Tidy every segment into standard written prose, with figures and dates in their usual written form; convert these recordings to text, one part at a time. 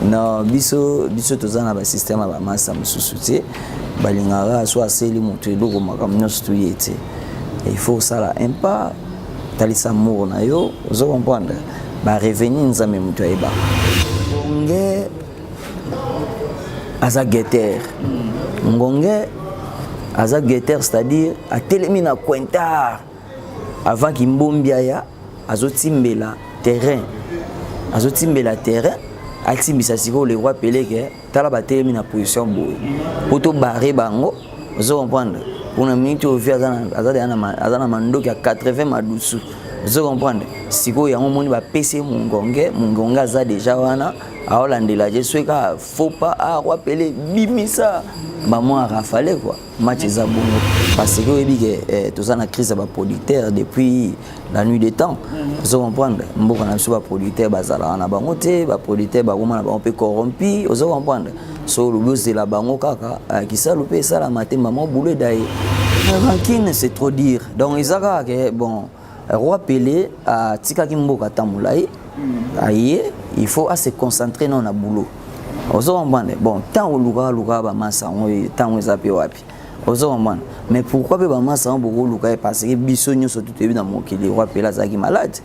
Non, biso tozana ba système ba massa mususuti balingara so aseli mutu eloko makamnyo stuyete. Il faut ça là un pas talisa mur na yo, vous comprendre. Ba revenir nzambe mutu aiba. Ngonge aza guetteur. Ngonge aza guetteur, c'est-à-dire a telemi na Cointar avant kimbombia ya azotimbela terrain. Azotimbela terrain. Altimbisa siko le roi Pelé que tala batelemi na position boy poto barrer bango vous comprendre pour na minute au via azana mandoki à 80 madusu vous comprendre siko yango moni ba PC mungonge aza déjà wana a Hollande je suis ka faut pas à roi Pelé bimisa maman a rafalé quoi match za bongo parce que oui que tout ça na crise ba producteur depuis la nuit des temps vous comprendre mboka na biso ba producteur bazala na bango te ba producteur ba komana ba on peut corrompu vous comprendre so le boss de la bango kaka qui ça loupé ça la matin maman boulé d'ailleurs rancune c'est trop dire donc izaka que bon roi Pelé a tika ki mboka tamulai aïe il faut se concentrer dans na boulot vous comprendre bon tant au luka ba massa on tant on zapi wapi vous comprendre mais pourquoi ba massa on beaucoup luka parce que bisonyo surtout dans mon qui le roi Pelé azaki malade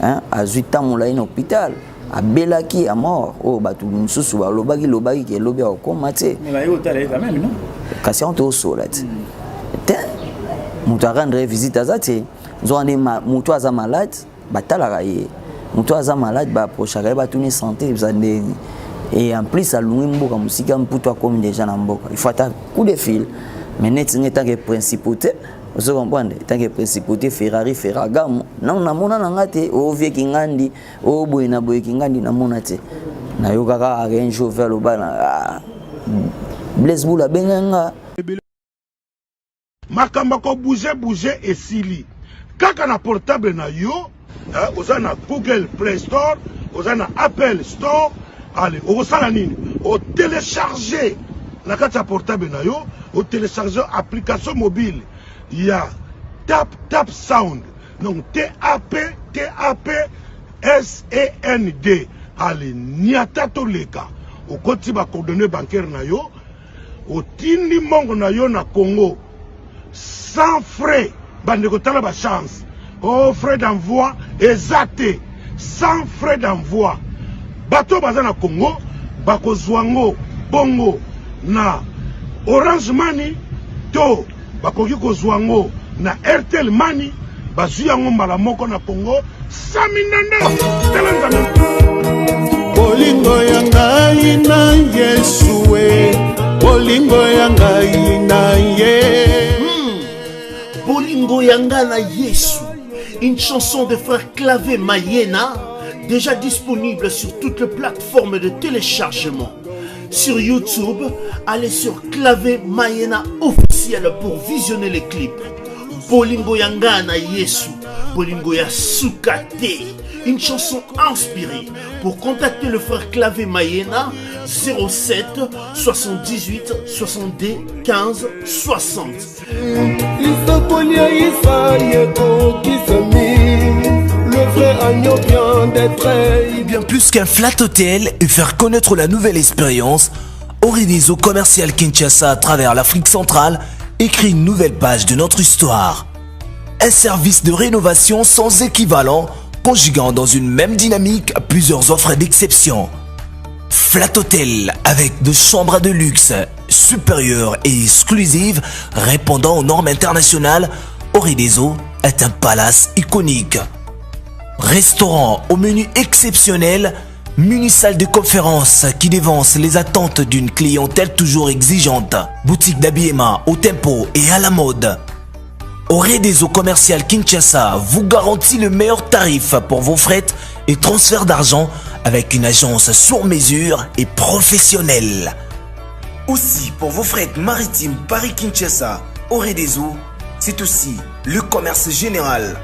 hein à 8 ans on l'a en hôpital a belaki à mort oh batu mususu ba lobaki ke lobi a commater mais ba yo tala quand même non kasi on to solat mutu a rendre visite azati nzone mutu aza malade batala ye mutu aza malade ba prochaine ba tuni santé bizande et en plus à lungi mboka musika mputo comme déjà na mboka il faut attaquer coup de fil mais net tant que principauté vous comprenez tant que principauté Ferrari Ferragamo non na mona na ngate o vie kingandi o boina boy kingandi na mona te na yo kaka arrange vers le bana Blaise Boula benga makamba ko bouger et sili kaka na portable na yo oza na Google Play Store oza na Apple Store allez o sala nini o télécharger na kata portable na yo o télécharger application mobile ya tap sound donc TAP SAND allez niata to leka o koti ba coordonnées bancaires na yo o tindi mongo na yo na Congo sans frais bande ko tala ba chance oh frais d'envoi exacté sans frais d'envoi bato baza na Congo bako zwango bongo na Orange Money to bakoki ko zwango na Airtel Money bazwi yango mbala moko na Congo saminande talanga bolingo yanga ina Yesue bolingo yanga ina ye bolingo yanga na Yesu, une chanson de frère Clavé Mayena, déjà disponible sur toutes les plateformes de téléchargement. Sur YouTube, allez sur Clavé Mayena officiel pour visionner les clips. Bolingo yanga na Yesu, bolingo ya Sukate, une chanson inspirée. Pour contacter le frère Clavé Mayena, 07 78 62 15 60. Bien plus qu'un flat hôtel et faire connaître la nouvelle expérience, Oridezo Commercial Kinshasa à travers l'Afrique centrale écrit une nouvelle page de notre histoire. Un service de rénovation sans équivalent, conjuguant dans une même dynamique plusieurs offres d'exception. Flat Hotel avec de chambres de luxe supérieures et exclusives répondant aux normes internationales, Oridezo est un palace iconique. Restaurant au menu exceptionnel, mini-salle de conférence qui dévance les attentes d'une clientèle toujours exigeante, boutique d'habillement au tempo et à la mode. Oridezo Commercial Kinshasa vous garantit le meilleur tarif pour vos frais et transfert d'argent avec une agence sur mesure et professionnelle. Aussi, pour vos frais maritimes Paris-Kinshasa, Oridezo, c'est aussi le commerce général.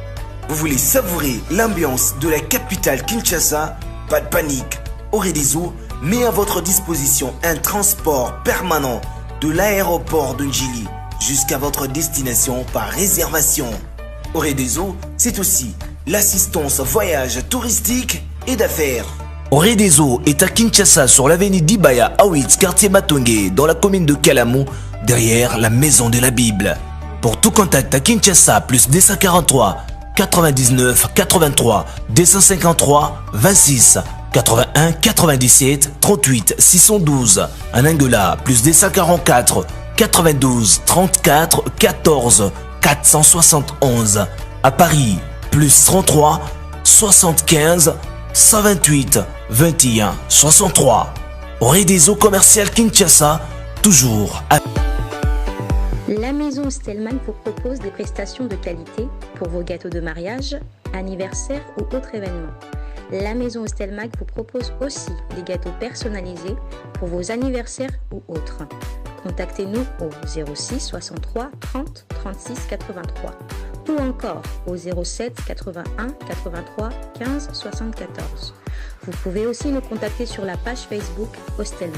Vous voulez savourer l'ambiance de la capitale Kinshasa? Pas de panique, Oridezo met à votre disposition un transport permanent de l'aéroport de Njili jusqu'à votre destination par réservation. Oridezo, c'est aussi l'assistance voyage touristique et d'affaires. Ore des Eaux est à Kinshasa sur l'avenue d'Ibaya, Awitz, quartier Matongé, dans la commune de Kalamou, derrière la maison de la Bible. Pour tout contact à Kinshasa, plus 243 99 83 253 26 81 97 38 612. En Angola, plus 244 92 34 14 471. À Paris, plus 33 75 128 21 63. Ore des Eaux commercial Kinshasa, toujours à... La maison Stelman vous propose des prestations de qualité pour vos gâteaux de mariage, anniversaire ou autres événements. La maison Stelman vous propose aussi des gâteaux personnalisés pour vos anniversaires ou autres. Contactez-nous au 06 63 30 36 83 ou encore au 07 81 83 15 74. Vous pouvez aussi nous contacter sur la page Facebook Hostelmac.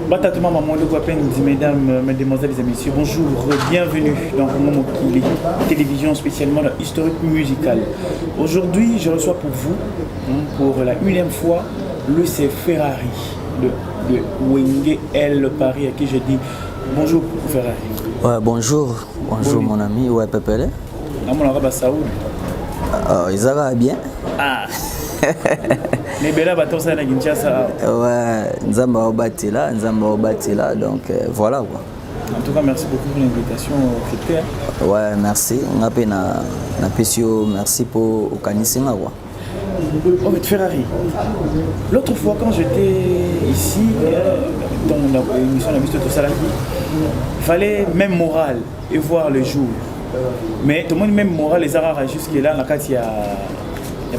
Batatement maman de Guapen, mesdames, mesdemoiselles et messieurs, bonjour, bienvenue dans Momo Kili, télévision spécialement historique musicale. Aujourd'hui, je reçois pour vous, pour la 1e fois, Luce Ferrari de Wenge L Paris, à qui je dis bonjour Ferrari. Ouais, bonjour mon ami, ouais Pepele. Amon Araba Saoud. Ils va bien. Ah. Mais bella batonsa na Kinshasa. Ouais, Nzamba Obatila, donc voilà quoi. En tout cas, merci beaucoup pour l'invitation. Ouais, merci. On a fait na PCO, merci pour Okanisima quoi. Oh, mais Ferrari, l'autre fois quand j'étais ici, dans l'émission de la musique de Salaki, il fallait même morale et voir le jour. Mais tout le monde même morale, les arabes jusque-là, il y a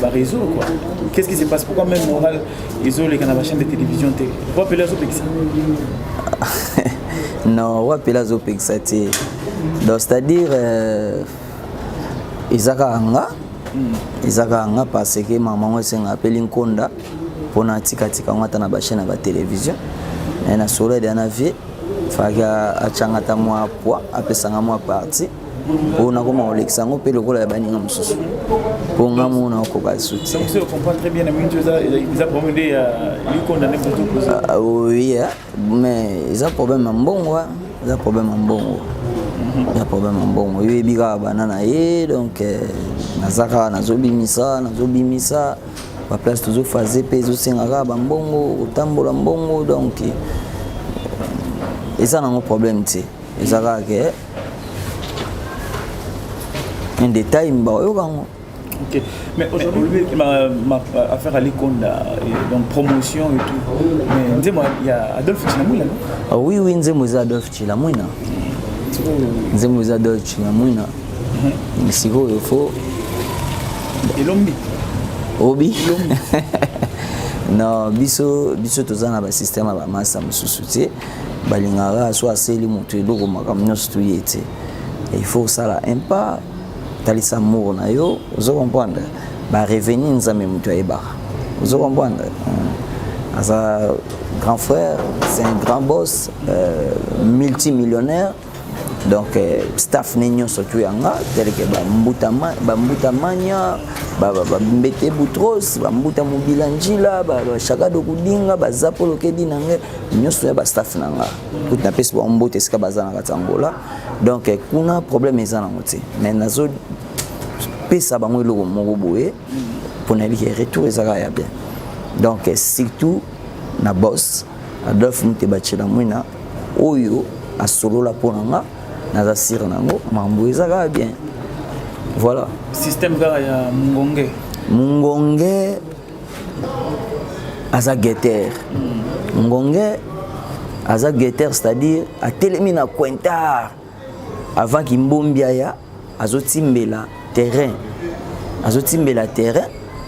un réseau quoi. Qu'est-ce qui se passe? Pourquoi même morale, ils ont les chaînes de télévision? Vous appelez les OPEX? Non, on appelle les OPEX. Donc, c'est-à-dire, ils ont parce que maman s'est appelé Nkonda pour tika on a na chaîne de télévision. Et na solo de na vie, faga achangata moi poids, après ça moi parti. On a comme Alexandre pe lokola ya baninga mususu. Pour ngamu na ko ba soutien. Donc, on comprend très bien ils ont promené Nkonda ne pas tout. Oui, mais ils ont problème en bon ouais, ils ont problème en bon. Il y a problème en bon. Il y a des banana donc nazaka nazobimisa la place toujours faisait peso singara bambongo utambola mbongo donc et ça n'a pas problème tu sais. Et ça va que un détail Ok, mais aujourd'hui, ma affaire à l'Ikonda, donc promotion et tout. Mais dis-moi, il y a Adolphe Chilamouina, non? Oui, dis-moi Adolphe Chilamouina. Nzembo za Adolphe Chilamouina. Mais si il faut. Et l'ombi. Obi. Non, biso tozana ba système ba massa mususuti. Balingara so aseli mutu eloko makamnyo stuyete. Il faut ça là un pas. Talisa moro na yo, vous comprendre. Ba revenir nzambe mutu ayeba. Vous comprendre. Asa grand frère, c'est un grand boss, multimillionnaire. Donc staff nenyo surtout yanga tel que bambuta manya mbete butros bambuta mobilanjila chaka do kudinga bazapolo kedi nange nyoso ya ba staff nanga tout na pesi ba mbote sika bazana katangola donc kuna problème ezana ngote mais nazo pesa bango eloko moko boye pour na li retour ezaka ya bien donc surtout na boss Adolphe Muteba Chilamouina oyo asolola ponanga naza sir nango mambo ezaka bien voilà système gara ya Mungonge aza guetteur Mungonge aza guetteur c'est-à-dire a telemi na Quentar avant kimbombia ya azotimbela terrain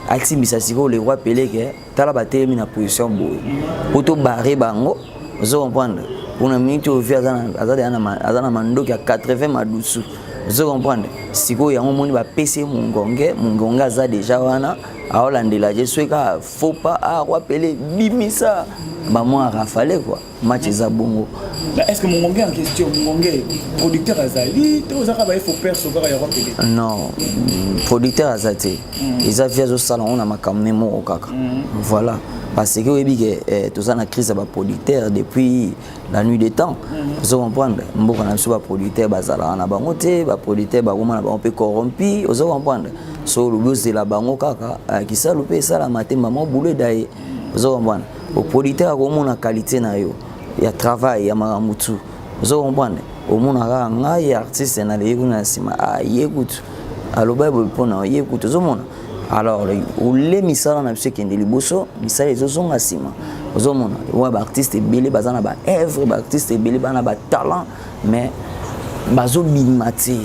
atimbisa siko le roi Pelé que tala ba telemi na position boy poto barrer bango vous comprendre pour une minute au vieux azana mandoki à 80 madusu vous comprendre siko ya moni ba PC Mungonge aza déjà wana aolandela je soka faut pas rappeler bimisa maman rafale quoi match za bongo. Est-ce que Mongongue en question Mongongue producteur azali to za ba faut perdre so ya rappeler? Non, producteur azati. Ils a via au salon on a makamemo okaka. Voilà. Parce que oui que tout ça na crise ba producteur depuis la nuit des temps. Vous comprendre mboka na so ba producteur bazala na bango te ba producteur ba goma na ba on peut corrompu, vous comprendre. So le boss de la bango kaka qui ça loupé ça la matin maman boulot d'ailleurs. Vous comprendre. Au producteur comme on a qualité na yo. Il y a travail ya maramutu. Vous comprendre. Au monde a ngai artiste na le kuna sima yekutu. Alo bible pona yekutu zo mona. Alors les misala na bise kende liboso misala ezozonga sima ozomona wa ba artiste belé bazana ba œuvre ba artiste belé bana ba talent mais bazo bimati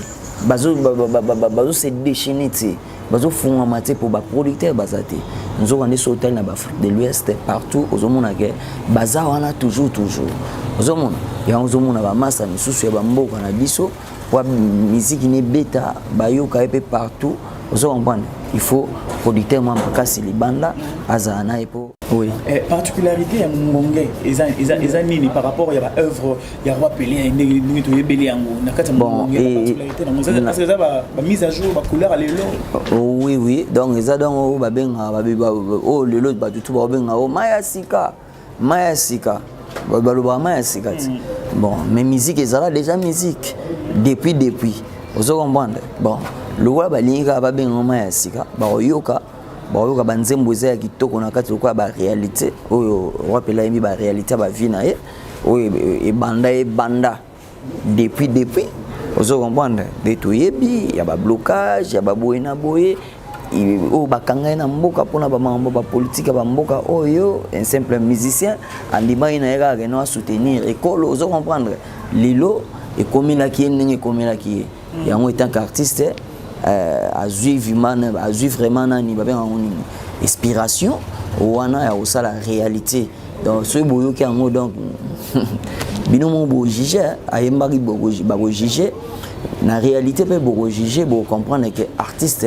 bazo se déchaîner bazo funga mati pour ba producteur bazate nous on est sur hôtel na ba Afrique de l'Ouest partout ozomona ke baza wana toujours ozomona ya ozomona ba massa misusu ya ba mboka na biso wa musique ni beta bayoka epe partout ozomona il faut producteur moi makasi libanda azana epo oui particularité ya Mongongue eza nini par rapport à la œuvre ya roi Pelé ndenge to yebeli yango na kati Mongongue particularité na parce que ça ba mise à jour ba couleur lelo oui donc eza donc ba benga ba oh lelo ba tout ba benga oh maya sika ba lo ba maya sika bon mais musique ezala déjà musique depuis vous comprenez bon le roi balinga ba benga maya sika ba yoka banzembo eza ya kitoko na kati lokwa ba réalité oyo rapela yemi ba réalité ba vie na ye oyo ebanda depuis ozo comprendre de to yebi ya ba blocage ya ba boye na boye o bakanga na mboka pona ba mambo ba politique ba mboka oyo un simple musicien andima ina ega ke no soutenir école ozo comprendre lilo et comme la qui est comme la qui yango étant qu'artiste à suivre vraiment nani ba benga ngoni inspiration wana ya osala réalité donc ce boyo ki ngo donc binomo bo juger ayembaki bo juger na réalité pe bo juger bo comprendre que artiste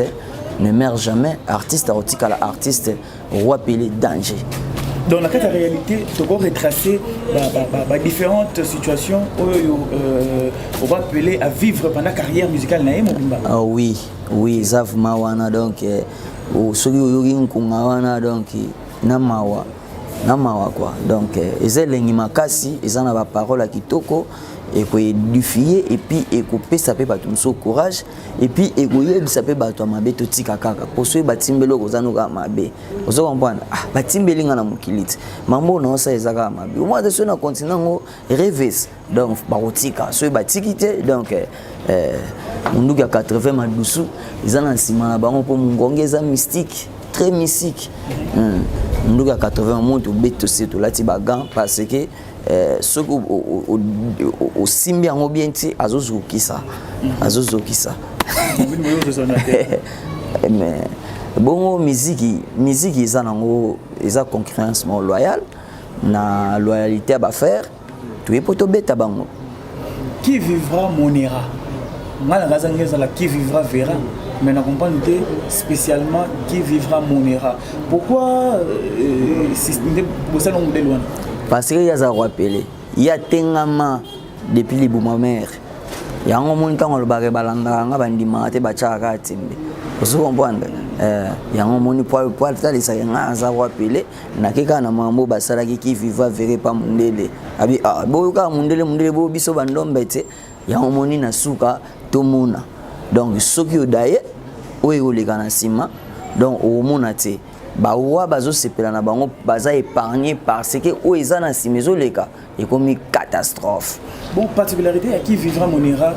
ne meurt jamais artiste aotika la artiste roi Pelé danger. Dans la réalité, tu peux retracer différentes situations où on va appeler à vivre pendant la carrière musicale. Ah oui, Zav Mawana donc celui où il y a donc namawa quoi donc ezelengi makasi ezana ba parole à kitoko et ko édifier et puis et ko pesa pe bato muso courage et puis et ko yebisa pe bato mabe to tika kaka poso batimbelo ko zanuka mabe ozo comprendre batimbeli ngana mukiliti mambo na osa ezaka mabe au moins de sur na continent ngo rêves donc barotika so batikite donc munduki ya 80 madusu ezana nsima na bango po mungongeza mystique très mystique munduki ya 80 monte beto seto lati bagan parce que ce au simbi en bien ti azozukisa mais bon musique ils ont ils ont concurrence loyale na loyalité à faire tu es poto beta bango qui vivra monera ngala ngazangeza la qui vivra verra mais na comprendre spécialement qui vivra monera pourquoi si ça long de loin parce que ya za rappeler ya tengama depuis les bouma mère ya ngomoni ntango lo bare balanda nga bandima te bachaka timbe vous comprenez ya ngomoni poil tali sa nga za rappeler na keka na mambo basala ki vivra verra pas mundele abi boyoka mundele bo biso bandombe te ya ngomoni na suka tomona donc soki odaye oyo lekana sima donc au mona te bawa bazo sepela na bango baza épargné parce que o ezana simezo leka et comme une catastrophe. Bon particularité à qui vivra monera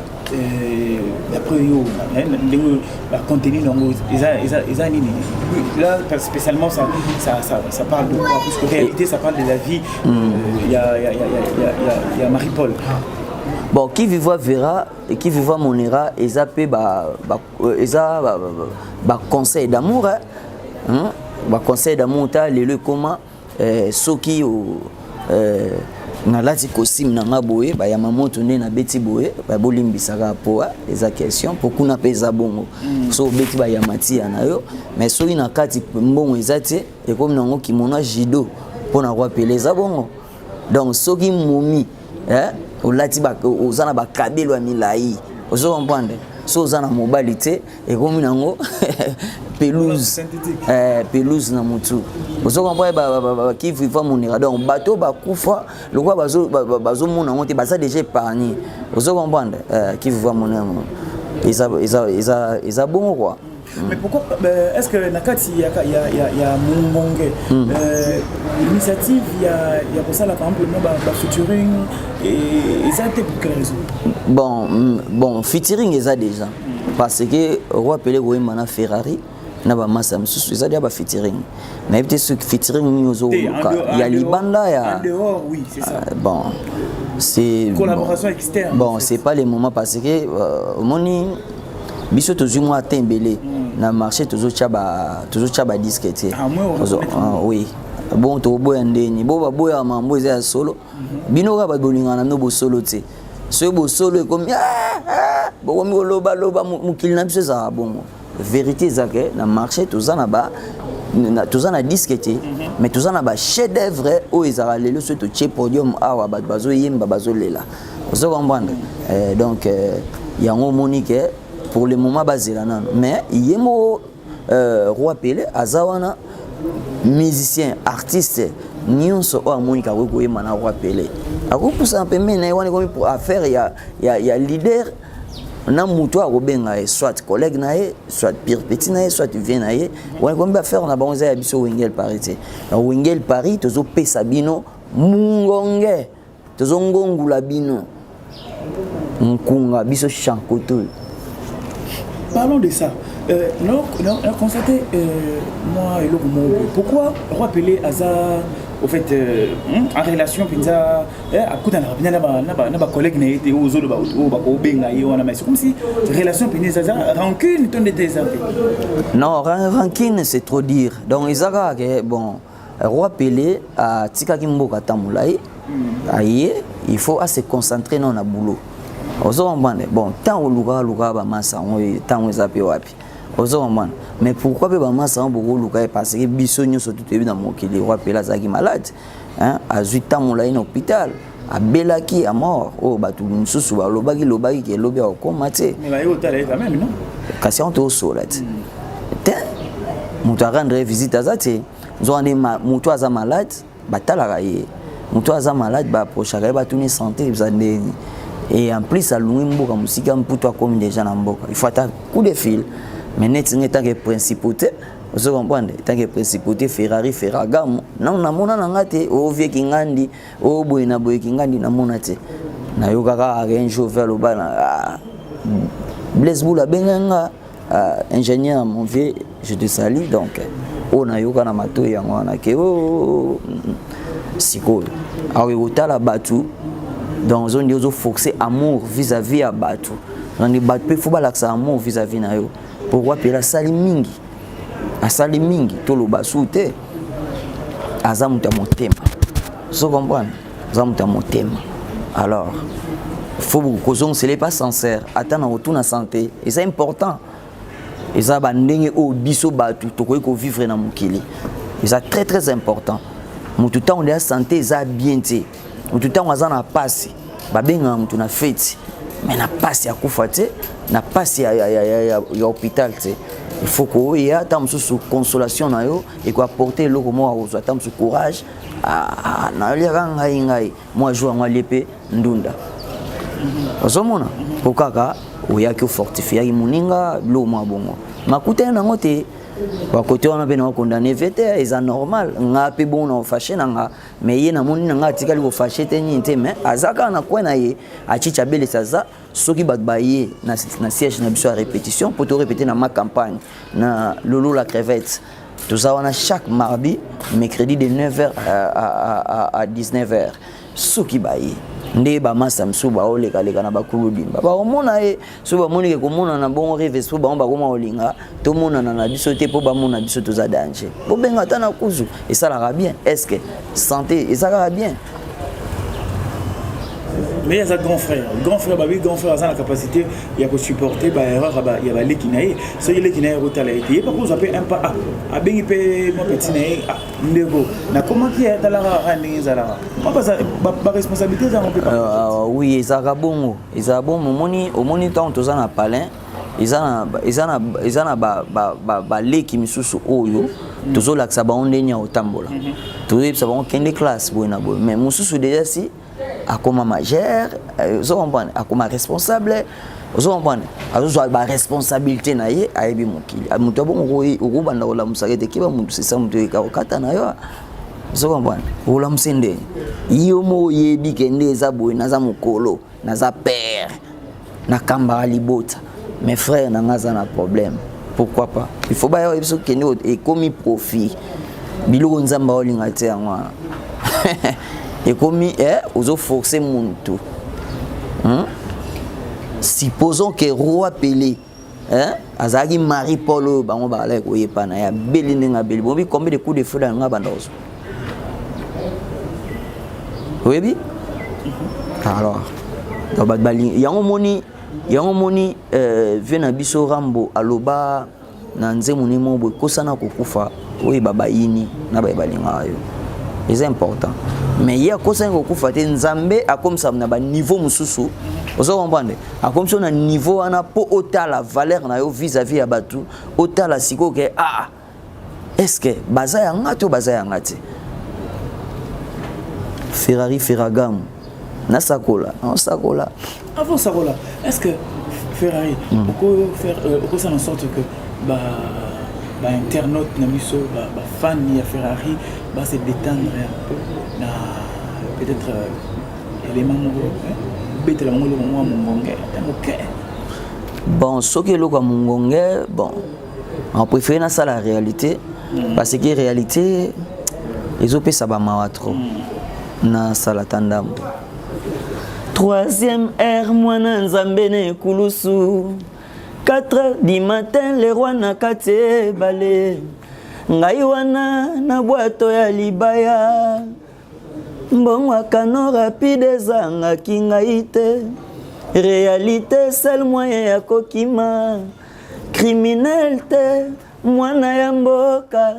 d'après yo la contenu donc ils nini là spécialement ça parle de quoi parce que réalité ça parle de la vie il y a Marie-Paul. Bon qui vivra verra et qui vivra monera eza pe ba conseil d'amour ba conseil d'amour ta lelo comment soki nalati costume nanga boye ba ya mamoto nde na beti boye ba bolimbisaka po eza question pour kuna peza bongo so beti ba ya matia na yo mais soki na kati mbongo ezate et comme nango kimono judo pona kwa peleza bongo donc soki momi olati ba ozana ba kabelo ya milai ozo comprendre so ozana mobilité et comme nango pelouse pelouse na mutu ozo comprendre ba ki vivre monera donc bateau ba kufa lokwa bazo mona ngote baza déjà épargné ozo comprendre ki vivre monera ils a bon quoi. Mais pourquoi est-ce que nakati il y a Mungonge l'initiative il y a pour ça là par exemple le featuring et ça pour quelle raison? Bon featuring ils a déjà parce que roi Pelé Goïmana Ferrari na ba massa msusu ils a déjà featuring mais peut-être ce featuring nous il y a libanda ya dehors oui c'est ça bon c'est collaboration externe bon c'est pas les moments parce que moni biso tozui moi tembele na marché toujours chaba disquette oui bon to boya ndeni bo boya mambo eza solo bino ka ba bolingana no bo solo te so bo solo comme bo mi loba mukili na biso za bongo vérité zake na marché tozana ba tozana disquette mais tozana ba chef d'œuvre o ezara lelo so to che podium awa ba bazo yemba bazo lela ozo comprendre donc yango monique pour le moment basé là non mais yemo roi Pelé azawana musicien artiste nyonso o amonika ko yema na roi Pelé akopusa peu mais na wani pour affaire ya leader na muto akobenga soit collègue na soit pire petit na soit vient na wani ko ba faire na banza ya biso Wengel Paris na Wengel Paris tozo pesa bino mungonge tozo ngongula bino nkunga biso chankoto. Parlons de ça. On a constaté, moi et l'autre, pourquoi Roi Pelé a au fait en relation à coup d'un collègue n'a été aux autres c'est comme si relation rancune ton des non rancune c'est trop dire donc Isaka bon Roi Pelé a tika kimboka tamulai il faut se concentrer dans le boulot. Bon, tant au luga ba massa on tant on zape wapi. Mais pourquoi ba massa on beaucoup luga parce que bisonyo surtout dans mon kili Roi Pelé azaki malade hein à 8 ans on l'a en hôpital à Belaki à mort oh batu mususu ba lobaki ke lobi au komate mais ba yo tala quand même non kasi on to solat te mutu rendre visite azate nzonde mutu aza malade batala kaye mutu aza malade ba prochaine ba tuni santé bizande. Et en plus, à l'Ouimbourg, musique pour toi comme des gens en boca. Il faut attaquer coup de fil. Mais net, tant que principauté, vous comprenez, tant que principauté Ferrari, Ferragamo, non, na mona nangate, o vie kingandi, o boina boy kingandi na monate. Na yokaka un jour vers le bas. Blaise Boula Benanga, ingénieur, mon vieux, je te salue donc. O na yoka na mato yango na ke o siko. Awe otala batu. Donc on dit forcer amour vis-à-vis à Batu. On dit Batu faut pas l'accès amour vis-à-vis na yo. Pourquoi pela sali mingi. A sali mingi to lo basute. Azamuta motema. So comprendre. Azamuta motema. Alors faut que ce n'est pas sincère. Attendre retour na santé et c'est important. Et ça ba ndenge o biso Batu to ko vivre na mukili. Et ça très très important. Mutu temps on est santé ça bien té. Tout le temps on a passé babenga mtu na feti mais na passe ya kufa te na passe ya hôpital te il faut que y a tant sous consolation na yo et quoi apporter le comment aux tant sous courage na liranga ngai moi joue moi l'épée ndunda osomona pokaka oya ki fortifier muninga lo mwa bongo makuta na ngote ba côté on a bien condamné vété c'est normal nga pe bon na fâché nga mais yé na moni nga tikali ko fâché te nyinte mais azaka na kwa na ye a chicha bele saza soki bat baye na siège na biso à répétition pour te répéter dans ma campagne na Lolo la crevette tout ça on a chaque mardi mercredi de 9h à 19h soki baye nde ba masa msuba oleka leka na bakuludimba ba omona e so ba moni ke komona na bon rêve so ba koma olinga to mona na biso te po ba mona biso to za danger bo benga tana kuzu et ça la bien est-ce que santé et ça va bien Mais il y a un grand frère. Grand frère, a la capacité, il y a supporter l'erreur, il y a les qui n'aillent. C'est les qui n'aillent au talent. Et par contre, un pas à bien mon petit n'est nego. Na comment qui est à la rendez Zala. Moi, ma responsabilité, ça peut pas. Oui, ils ont bon. Ils ont bon. Au moniteur, tous en a palin. Ils ont les qui me sous oyo. Toujours là que ça va on est au tambola. Toujours ça va on qu'une classe mais mon sous déjà si à comme majeur, vous comprenez, à comme responsable, vous comprenez, à vous avoir responsabilité na ye a ebi mokili. A muto bon au banda ola musagete kiba mutu c'est ça mutu ka okata na yo. Vous comprenez, ola musende. Iyo mo yebi kende za boy na za mukolo, na za père, na kamba libota. Mes frères n'ont pas de problème. Pourquoi pas? Il faut pas y avoir et comme profit. Bilo nzamba olingate angwa. Et comme aux forcer mon tout. Supposons que roi Pelé azagi Marie Paulo bango balai ko yepana ya beline nga beli. Bon combien de coups de feu dans nga bandozo. Oui bi? Alors yango moni vena biso rambo aloba na nzemu ni mobo kosana kokufa oyi babayini na balinga yo. C'est important. Mais il y a kosana kokufa te nzambe akomsa na ba niveau mususu. Ozo comprendre? Akomsa na niveau ana po ota la valeur na yo vis-à-vis ya batu, ota la siko ke est-ce que baza ya ngati o baza ya ngati? Ferrari Ferragamo na sakola, on sakola. Avant Sarola, est-ce que Ferrari, pourquoi faire ça en sorte que internaute namiso, fan de Ferrari, se détendre un peu, peut-être élément bon, ce qui est le cas bon, on préfère ça la réalité, parce que la réalité, ils ont fait ça trop, na salatanda. Troisième air, moi nanzambene kulusu. 4h du matin, les rois na kate balé. Ngaiwana na boato ya libaya. Mbongwa kano rapide zanga kingaite. Réalité, seul moyen ya kokima. Criminel te, mwana ya mboka.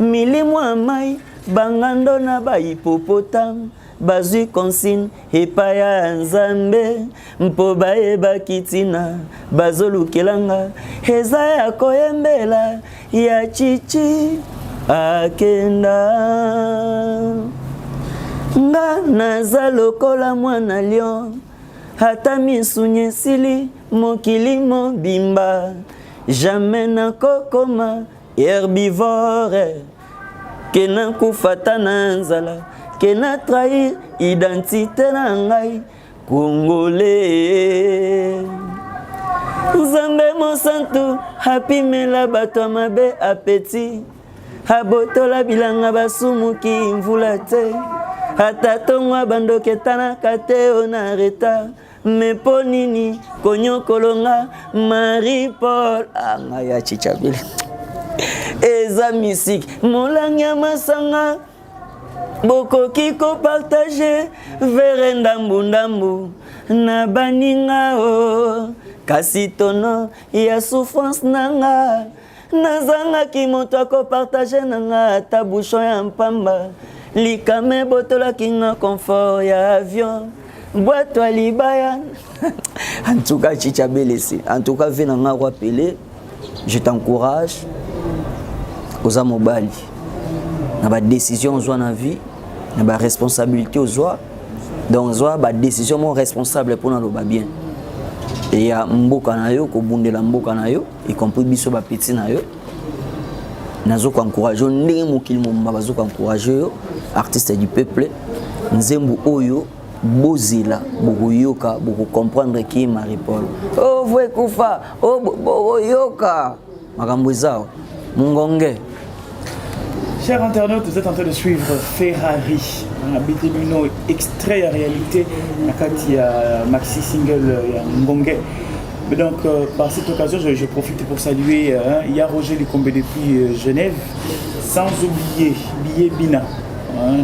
Mili mwa mai, bangando na ba hippopotame. Bazui consigne epa ya nzambe mpo bayeba kitina bazolukelanga eza ya koyembela ya chichi akenda nga naza lokola mwana lion ata misunye esili mokili mobimba jamais nakokoma herbivore ke nakufata na nzala que na trahir identité na ngai congolais. Nzambe mosantu happy mela bato mabe appétit abotola bilanga basumuki mvula te ata tongwa bandoketana kate onareta me ponini konyokolonga Marie Paul anga ya chichabili eza musique molanga masanga boko kiko partager vers ndambu na baninga o kasi tono ya souffrance nanga nazanga ki moto ako partager nanga ta bouchon ya mpamba likame botola kinga confort ya avion boîte à libaya en tout cas chicha belesi en tout cas venanga roi Pelé je t'encourage aux amobali na ba décision zo na vie na ba responsabilité aux zo donc zo ba décision mon responsable pour na lo ba bien et ya mboka na yo ko bundela mboka na yo y compris biso ba petit na yo nazo ko encourager ndenge mokili momba bazo ko encourager yo artiste du peuple nzembu oyo bozila bokoyoka boko comprendre qui Marie Paul oh vous kufa oh bokoyoka makambo ezao mungonge. Chers internautes, vous êtes en train de suivre Ferrari, un Bitimino extrait en réalité, il y a maxi single Mbongue. Mais donc, par cette occasion, je profite pour saluer Roger Likombe depuis Genève, sans oublier Billet Bina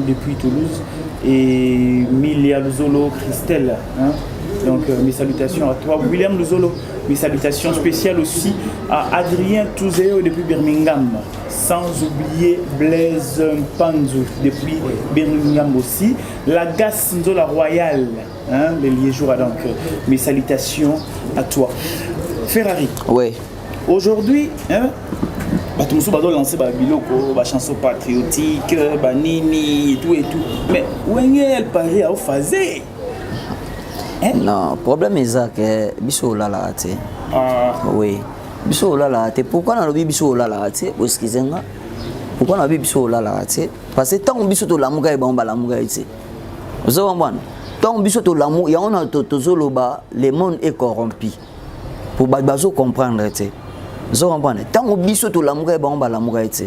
depuis Toulouse, et Milia Luzolo, Christelle. Hein. Donc mes salutations à toi, William Luzolo. Mes salutations spéciales aussi à Adrien Touzeo depuis Birmingham. Sans oublier Blaise Panzou depuis Birmingham aussi. La Gasse Nzola Royale, hein, les Liégeois. Donc mes salutations à toi. Ferrari. Oui. Aujourd'hui, hein, tout le monde a lancé des chansons patriotiques, Nini et tout et tout. Mais où est-elle Paris à Ophazé? Non, le problème est que biso la la te. Oui. Biso la la te. Pourquoi on a dit biso la la te? Excusez-moi. Pourquoi on a dit biso la la te? Parce que tant biso to la muga e ba la muga te. Vous comprenez? Tant biso to la muga, on a to zoloba, le monde est corrompu. Pour bazo comprendre te. Vous comprenez? Tant biso to la muga e ba la muga te.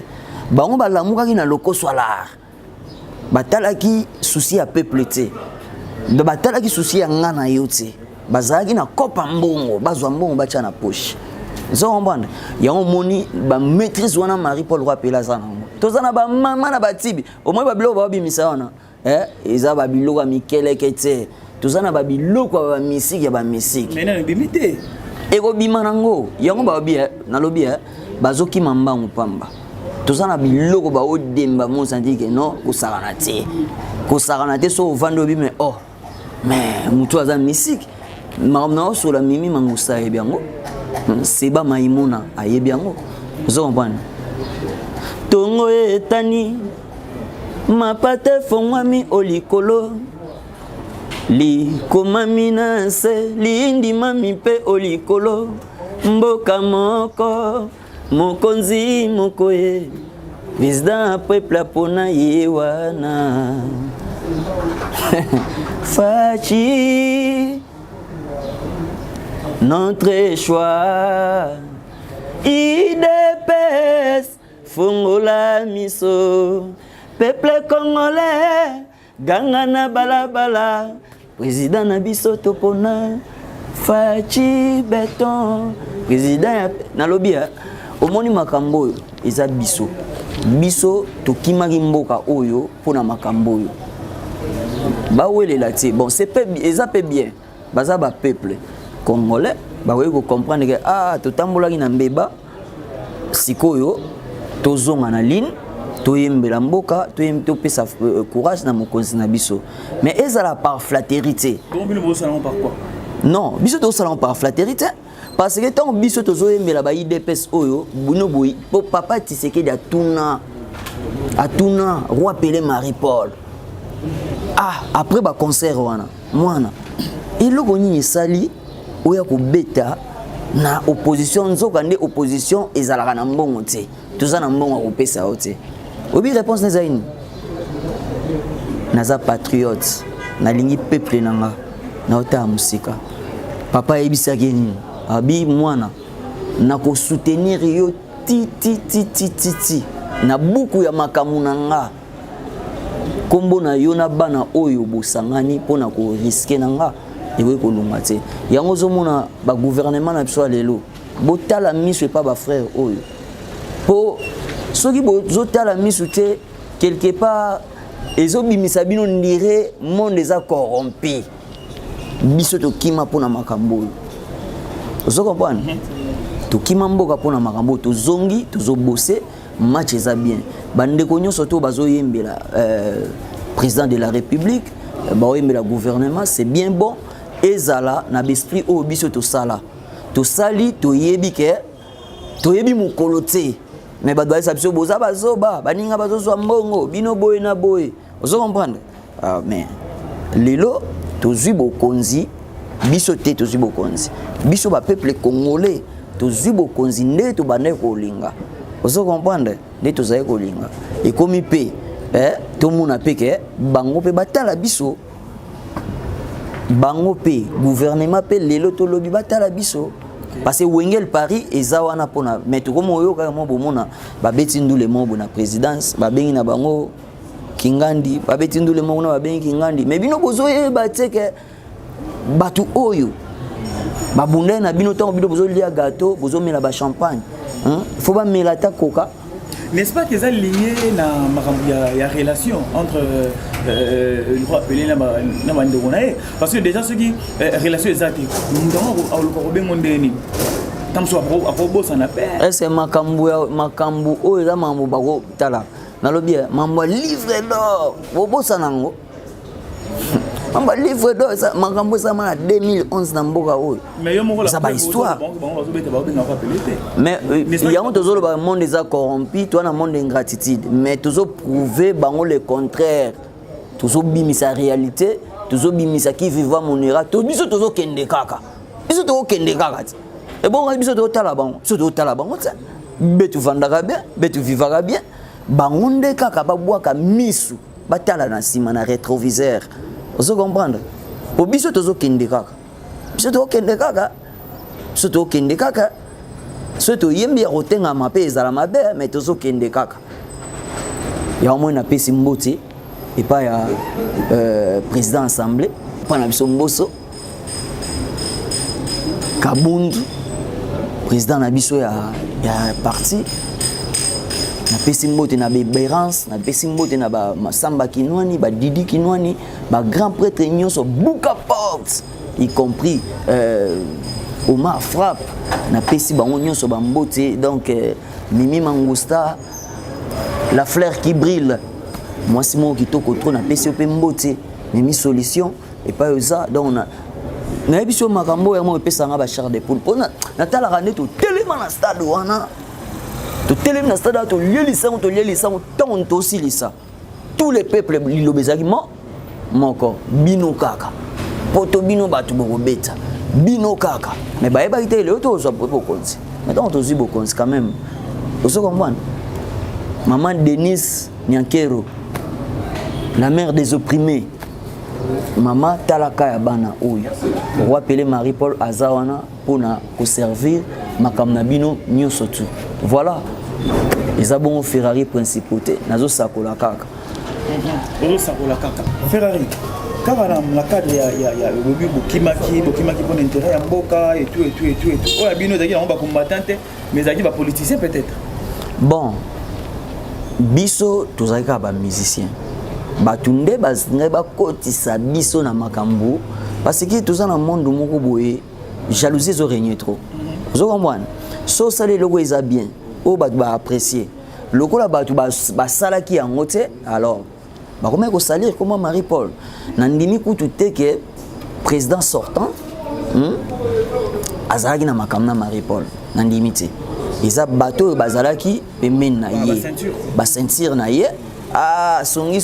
Ba on ba la muga ki na loko solar. Batala ki souci à peuple te. De batala ki souci ya ngana yote bazaki na kopa mbongo bazwa mbongo bacha na poche zo comprendre ya omoni ba maîtrise wana Marie Paul Rwapela sana tozana ba mama na batibi au moins ba biloko ba bimisa wana eza ba biloko mikele kete tozana ba biloko ba misiki ya ba misiki mais na bimité eko bima nango yango ba bi na lobi bazoki mambangu pamba tozana biloko ba odemba mo sandike non kusakana te so vando bi mais oh mais mutu aza misiki makamna sur la mimi mangusa yebiango seba maimuna ayebiango zo comprendre tongo etani mapate fongwami olikolo li komami na se lindi mami pe olikolo mboka moko mokonzi mokoye président peuple pona yewana Fachi, notre choix, IDPS, Fongola Miso, peuple congolais, Gangana Balabala, président Nabiso Topona, Fachi Beton, président Nalobia, au moni makambo, Eza Biso, Biso Tokimaki mboka oyo, Pona makambo. Bah où est la bon c'est pas bien baza ba peuple congolais bah oui vous comprendre que ah to tambola ki na mbeba sikoyo tozonga na ligne toyembela mboka to pesa courage na mokonzi na biso mais ezala par flatérité par quoi non biso to salon par flatérité parce que tant biso tozoyembela ba IDPS oyo buno boyi po papa Tshisekedi atuna roi Pelé Marie Paul. Ah, après ba concert wana mwana eloko nini sali oya ko beta na opposition nzoka nde opposition ezalaka na mbongo te toza na mbongo ko pesa ote obi réponse neza ini naza patriote na lingi peuple nanga na ota musika papa ebisaki nini abi mwana na ko soutenir yo ti na buku ya makamu nanga kombo na yo na bana oyo bosangani pona ko risquer nanga ewe ko lunga te yango zomona ba gouvernement na biso lelo botala miso pas ba frère oyo po soki bozotala miso te quelque part ezobimisa bino ndire monde eza corrompu biso to kima pona makambo ozo comprendre to kima mboka pona makambo to zongi to zobosser match eza bien bande ko nyonso to bazoyembela président de la République baoyembela gouvernement c'est bien bon ezala na l'esprit o biso to sala to sali to yebi ke to yebi mukolo te mais ba doit sabiso boza bazoba baninga bazozwa mbongo bino boye na boye ozo comprendre mais lelo to zui bokonzi biso te to zui bokonzi biso ba peuple congolais to zui bokonzi nde to bande ko linga ozo comprendre nde to zaye ko linga e komi pe to mona pe ke bango pe batala biso bango pe gouvernement pe lelo to lobi batala biso parce que Wengel Paris eza wana pona mais to komo yo ka mo bomona ba beti ndule mo na présidence ba bengi na bango Kingandi ba beti ndule mo na ba bengi Kingandi mais bino bozo e bateke batu oyo ba bunda na bino tango bino bozo lia gâteau bozo mela ba champagne faut ba mela ta coca. N'est-ce pas qu'ils ont lié la relation entre il faut appeler la mandonnae parce que déjà ceux qui relation exacte nous avons le corbeau mondeni tant soit à propos ça n'a pas est-ce makambu o eza mambo bako tala nalobi mambo livre d'or bobo sanango mambo livre d'or ça makambu ça en 2011 na mboka o mais yo moko la ça ba histoire mais il y a un toujours le monde déjà corrompu toi na monde ingratitude mais toujours prouver bango le contraire toujours bimisa réalité toujours bimisa qui vivant monera to biso toujours kende kaka biso to kende kaka et bon biso to tala bango ça betu vandaka bien betu vivaka bien bango nde kaka babwaka misu batala na sima na rétroviseur vous comprendre po biso to kende kaka biso to kende kaka biso to kende kaka so to yembi rotenga mape ezala mabe mais to kende kaka ya moins na pesi mboti et pas ya président assemblée pana biso mboso Kabundu président na biso ya parti na pesi mbote na Béberance na pesi mbote na ba Masamba Kinwani ba Didi Kinwani ba grand prêtre nyonso buka porte y compris Omar Frappe na pesi bango nyonso ba mbote donc Mimi Mangusta la fleur qui brille moi Simon kitoko trop na pesi pe mbote Mimi solution et pas ça donc on a na biso makambo ya mo pesanga ba char de poule pona na tala rande to telema na stade wana to telema na stade to lielisa ton to silisa tous les peuples lilobezaki moko bino kaka poto bino batu boko beta bino kaka mais ba eba ite le to zo bokonzi mais donc to zi bokonzi quand même vous comprenez maman Denise Nyankero la mère des opprimés Maman talaka ya bana oyo on va appeler Marie-Paul Azawana pour nous servir makamna bino nyonso tu voilà les abons Ferrari principauté nazo sakola kaka Ferrari kaka na cadre ya bobi bokimaki pour l'intérêt ya mboka et tout oya bino zaki na ba combattante mais zaki ba politicien peut-être bon biso tozalika ba musicien batunde bazinga bakotisa biso na makambo parce que tout ça dans monde moko boye jalousie zo régner trop vous comprenez so ça les logo eza bien o ba apprécier lokola batu ba sala ki yango te alors ba comment ko salir comment Marie-Paul na ndimi kutu te que président sortant azalaki na makamna Marie-Paul na ndimi te eza bato bazalaki pemene na ye ba ceinture na ye ah songi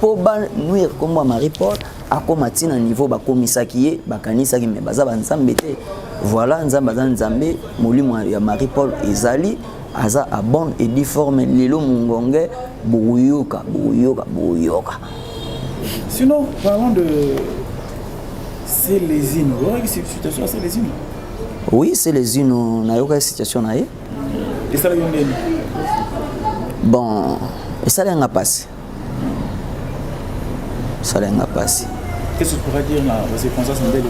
po ba nuire comme Marie-Paul akoma tina niveau ba komisaki ye bakanisaki me baza banzambe te voilà nzambe molimo ya Marie-Paul ezali aza a bonne et difforme lelo mungonge buyoka. Sinon parlons de Célésine. Voilà qui situation à Célésine. Oui, Célésine na yoka situation na ye. Et ça le bon et ça l'a passé. Qu'est-ce que tu pourrais dire dans ces circonstances modèles?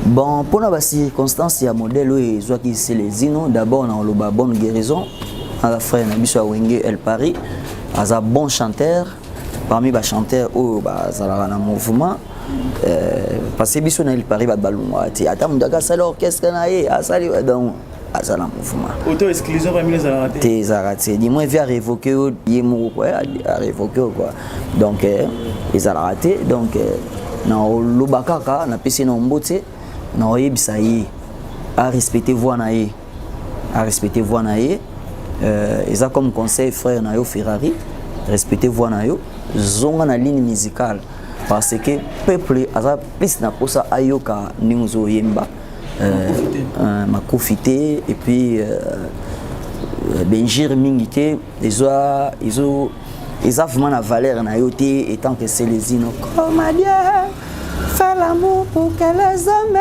Bon, pour la circonstance, il y a un modèle où il y a Célésine. D'abord, on a une bonne guérison. À la frère Nabiswa Wenge El Paris, il un bon chanteur. Parmi les chanteurs, il y a un mouvement. Parce que Bisson El Paris va ballonger. Attends, l'orchestre donc azala mouvement auto-exclusion parmi les aratés. Tes aratés. Dis-moi, il vient révoquer quoi. Donc, ils ont raté. Donc, dans le Bakaka, on a passé dans le Mbote, on a essayé à respecter voix naïe. Ils ont comme conseil frère Nayo Ferrari, respecter voix naïe. Zonga na ligne musicale. Parce que le peuple a plus na posa ayoka ninzo yemba. Ma profité et puis Benjir Mingite ils ont vraiment la valeur na yoté étant que c'est les ino comme Dieu fait l'amour pour que les hommes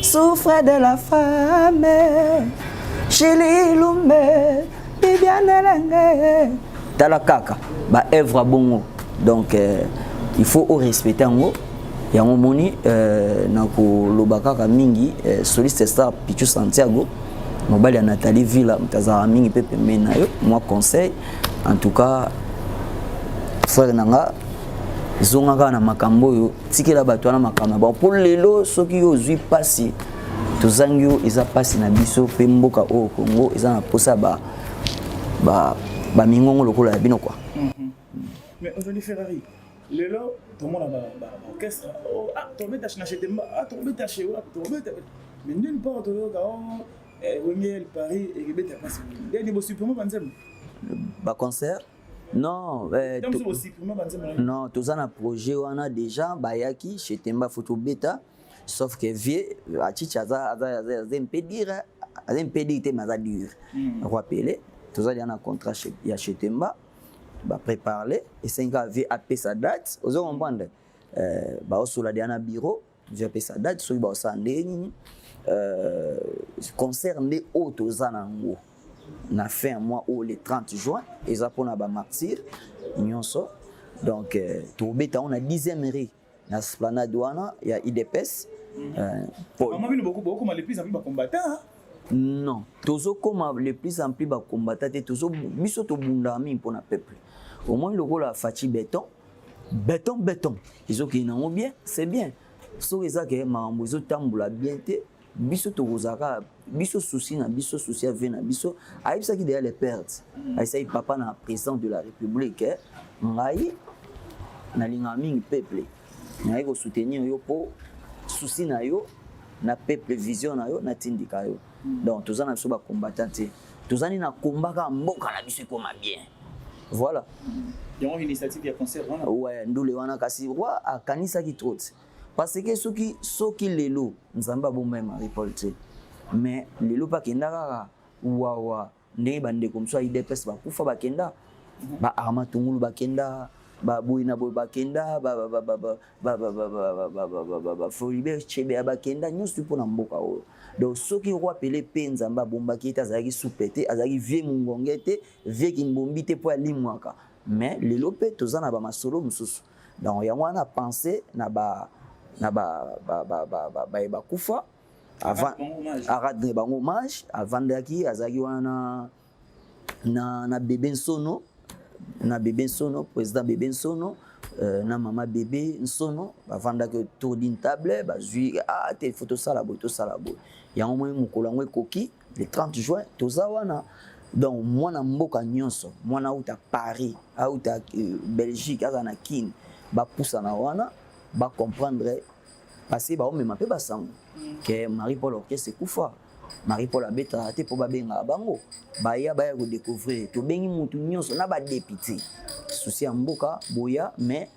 souffrent de la femme Chili Lumbe Bibiane Lengue Talakaka ba œuvre bongo donc il faut respecter en haut. Il y a un moment où Lobaka mingi soliste star Pichu Santiago, mobile ya Nathalie Villa, mtazara mingi pepe menayo. Moi conseil, en tout cas frère nanga zonga na makambo yo tikela bato na makambo bon pour lelo soki yo zui pasi tozangi yo eza pasi na biso pe mboka o Congo eza na posa ba mingongo lokola bino quoi. Mais aujourd'hui Ferrari lelo tout le monde a orchestre trompette na Chetemba trompette chez eux trompette mais nulle part au Wengel Paris et Québec passe dernier beau supplément ba concert non non tous un projet on a déjà bayaki Chetemba photo bêta sauf que vieux achicha za impedir te mazadur rappeler tous a un contrat chez ya Chetemba ba préparer et 5 ans vieux appeler sa date aux comprendre ba osola dia na bureau vieux appeler sa date so ba sande concerne auto zanango na fin mois au le 30 juin et ça pour na ba martyr nyonso donc tobeta on a 10e rue na esplanade wana ya IDPS maman bino beaucoup mal plus en plus ba combattant non tozo comme les plus en plus ba combattant tozo biso to bundami pour na peuple au moins le rôle a Fachi béton ils ont qui n'ont bien c'est bien so ezaka mambo zo tambula bien te biso to kozaka biso souci na biso souci avec na biso aïbisa qui derrière les pertes aïsa papa na président de la République ngai na linga mingi peuple ngai ko soutenir yo po souci na yo na peuple vision na yo na tindika yo donc tous na biso ba combattant tous ani na kombaka mboka na biso ko bien voilà il y a une initiative ya concert wana ouais ndule wana kasi roi a kanisa ki trop parce que soki lelo nzamba bomba Marie-Paul te mais lelo pa kenda kaka wawa ndenge bande comme ça IDPS ba kufa ba kenda ba arma tungulu ba kenda ba boina boy ba kenda ba Folibe chebe ba kenda nyusu pona mboka o donc soki roi pele pe nzamba bomba ki ta zaki soupete azaki vie mungongete vie kimbombi te po alimwaka mais lelo pe tozana ba masolo mususu donc ya mwana penser na ba kufa avant arade bango hommage avant daki azaki wana na bébé Nsono président bébé Nsono na mama bébé Nsono avant daki tour d'une table bazui te photo sala boy ya au moins mukolo ngo koki le 30 juin toza wana donc mwana mboka nyonso mwana uta Paris uta Belgique azana kin ba poussa na wana ba comprendre parce que ba o même peu ba sang que Marie-Paul orchestre kufa Marie-Paul abeta te po ba benga bango ba ya ko découvrir to bengi mutu nyonso na ba député souci mboka boya mais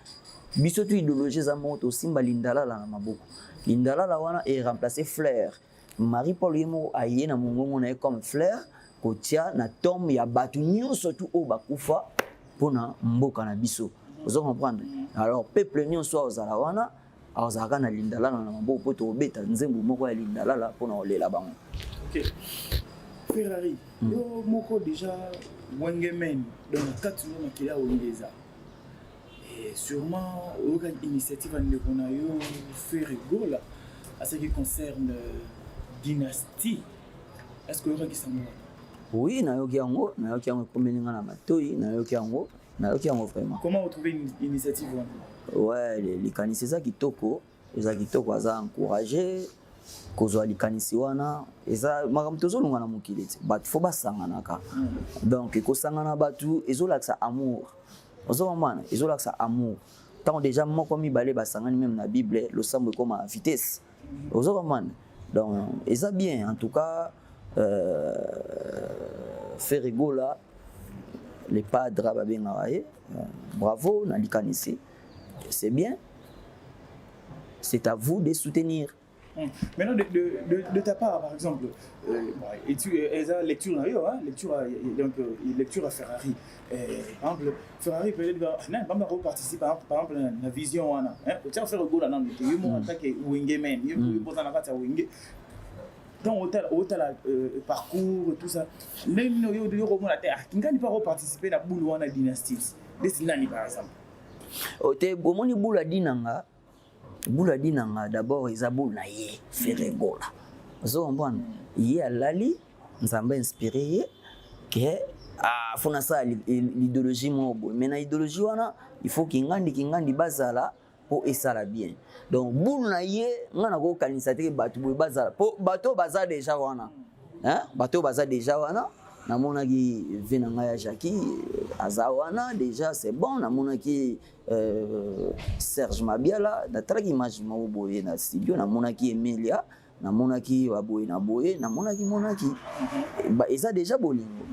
biso tu idéologie za moto simba lindala na maboko lindala wana est remplacé Fleur Marie-Paul yemo aye na mongongo na comme Fleur kotia na tombe ya batu nyonso tu o ba kufa pona mboka na biso vous comprendre alors peuple nyonso ozala wana azaka na lindala na maboko po to beta nzembo moko ya lindala la pona olela bango. OK Ferrari yo moko déjà wengemen dans le cadre de makila ongeza et sûrement aucune initiative ne kona yo faire rigola à ce qui concerne dynastie est-ce que aurait qui ça oui na yo kiango komeninga na matoi na yo kiango vraiment. Comment vous trouvez une initiative? Ouais, les kanisi za kitoko aza encourager kozwa likanisi wana eza makambo tozolunga na mokili te batu fo basangana ka donc ekosangana batu ezolakisa amour ozomana ezolakisa amour tant déjà moko mibale basangani même na Bible losambo ekoma vitesse ozomana donc eza bien en tout cas faire rigola les padres bravo nalikanisi c'est bien c'est à vous de soutenir. Maintenant de ta part par exemple et tu lecture lecture à Ferrari par exemple Ferrari peut-être n'a pas participer par exemple la vision wana tu as fait le goal là non tu en tant que wingman il pose na kati ya wing donc hôtel parcours tout ça même yo de ko mona terre kingani pas participer na boule wana dynastie destinani par exemple ote bomoni boule dinanga d'abord Isabou na ye Ferregola zo mbona ye alali nzamba inspiré que fona ça l'idéologie mobo mais na idéologie wana il faut kingandi bazala pour esala bien. Donc boule na ye ngana ko kanisa te batu boy bazala po bato baza déjà wana. Hein? Bato baza déjà wana. Namona ki venanga ya Jackie azawana déjà c'est bon. Namona ki Serge Mabiala natala ki image maboye na studio. Namona ki Emilia, namona ki baboye na boye, namona ki ba eza déjà bolingo.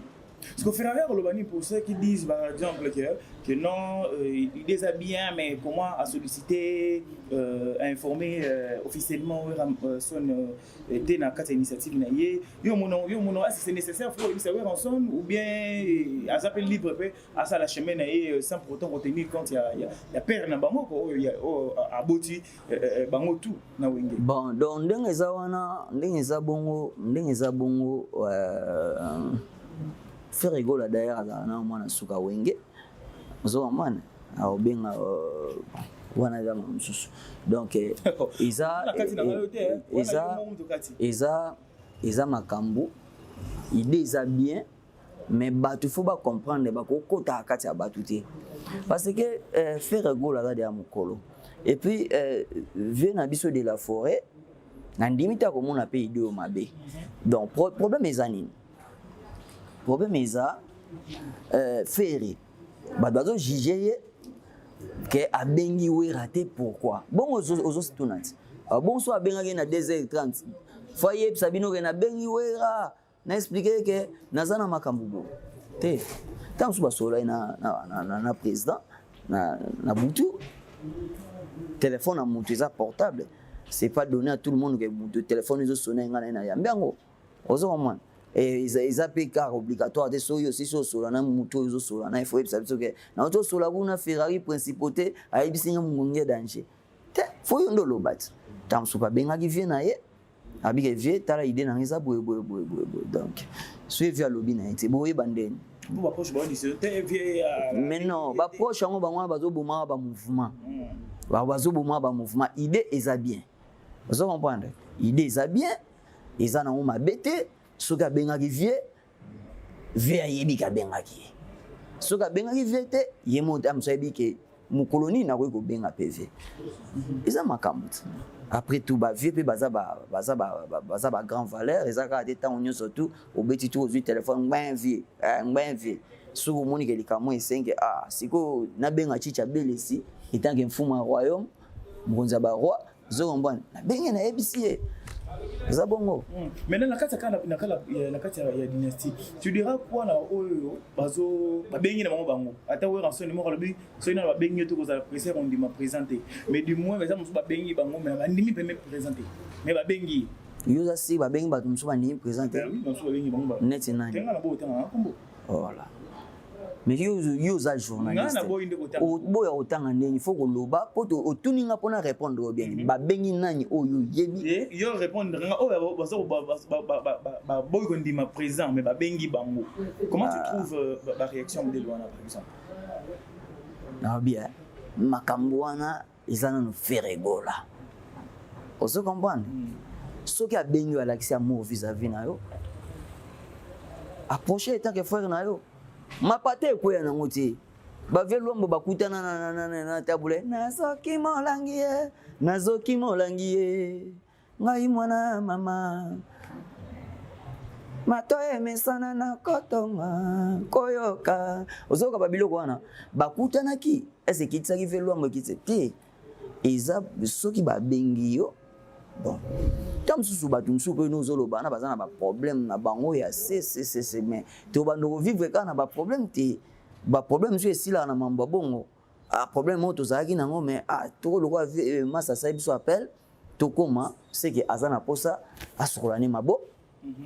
Ce qu'on fait avec Olobani pour ceux qui disent par exemple que non, il déshabille bien, mais comment à solliciter, à informer officiellement son dès dans quatre initiatives naïe. Yo mono, est-ce que c'est nécessaire pour savoir en son ou bien à s'appeler libre à ça la chemin naïe sans pour autant retenir quand il y a père na bango ko il y a aboti bango tout na wenge. Bon, donc ndengeza bongo faire rigolo d'ailleurs na mwana suka wenge zo mwana aobenga wana za msusu donc isa makambu idée ça bien mais batu faut pas comprendre ba ko kota kati ya batu te parce que faire rigolo là de mukolo et puis vient na biso de la forêt na ndimita ko mona pe idée o mabe donc problème ezanini. Problème est ça, faire. Badozo juger que a bengi we raté pourquoi. Bon aux students. Bon soit benga na 2h30. Foyer sabino na bengi we ra na expliquer que nazana makambugo. Te. Tant suba sola na président na butu. Téléphone à mutu ça portable. C'est pas donné à tout le monde que le téléphone ils sonner ngana na yambango. Ozo man. Et ils appellent car obligatoire des soyo aussi sur solana muto zo solana il faut que ça que na auto sola buna Ferrari principauté a ebisinga mungonge danger te faut yondo lobat tam supa benga ki vient na ye abike vie tala idée na ngisa boye donc suivi à lobby na été boye bandeni pour approche ba dit te vie mais non ba proche ngo ba mwa bazo boma ba mouvement bazo boma ba mouvement idée eza bien vous comprendre idée eza bien eza na ngoma bete soka bengaki vie ayebi ka bengaki soka bengaki vie te yemo amsayebi ke mu colonie na ko benga PV eza makambo après tout ba vie pe baza ba grand valeur ezaka te temps onyo surtout obeti tout au téléphone ngba vie soko moni ke likamo esenge siko na benga chicha belesi itange mfuma royaume mkonza ba roi zokombana na benga na ebisi Zabongo. Maintenant la carte ya dynastie. Tu diras quoi na oyo bazo babengi na bango ata we rançon numéro lobi so ina babengi to ko za presser on dit m'a présenter mais du moins par exemple babengi bango mais bandimi peut me présenter mais babengi yoza si babengi ba tumso bandimi présenter oui banso babengi bango net nani tenga na bo tenga kombo voilà mais yoza journaliste boya otanga ndeni faut ko loba poto otuninga pona répondre bien babengi nani oyo yebi yo répondre nga oyo bazo ba boy ko ndima présent mais babengi bango comment tu trouves la réaction de Luana par exemple na bien makambo wana ezana no feregola ozo comprendre soki abengi alakisi amour vis-à-vis na yo approcher tant que frère na yo mapate ko ya nango ti ba velombo bakutana na tabule nazoki molangi ngai mwana mama matoye mesana na kotonga koyoka ozoka babiloko wana bakutana ki ese kitsaki velombo kitseti eza soki babengi yo bon comme sous batum sous que nous olo bana bazana ba problème na bango ya c'est mais to bando vivre kana ba problème te ba problème sur si là na mamba bongo problème moto zaki nango mais to lo kwa massa sa biso appel to koma c'est que azana posa asolane mabo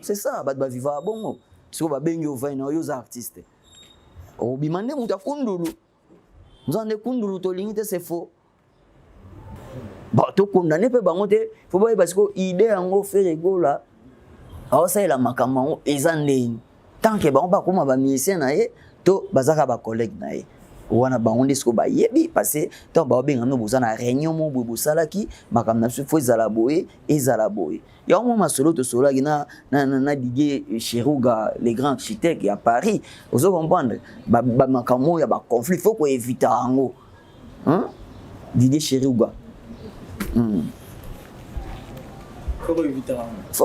c'est ça ba vivre bongo so ba bengi o vaina yo za artiste o bimande muta kundulu nzande kundulu to lingite c'est faux. Bah, to condamné pe bango te faut pas parce que idée yango faire rigola awa ça la makambo ezandeni tant que bango ba koma ba musicien na ye to bazaka ba collègue na ye wana bango ndisiko ba yebi parce to ba benga no bozana réunion mo bo salaki makambo na faut ezala boye ya mo masolo to solo na Didier Chiruga les grands architectes à Paris vous comprendre ba makambo ya ba conflit faut ko éviter yango Hein? Didier Cherouga. Faut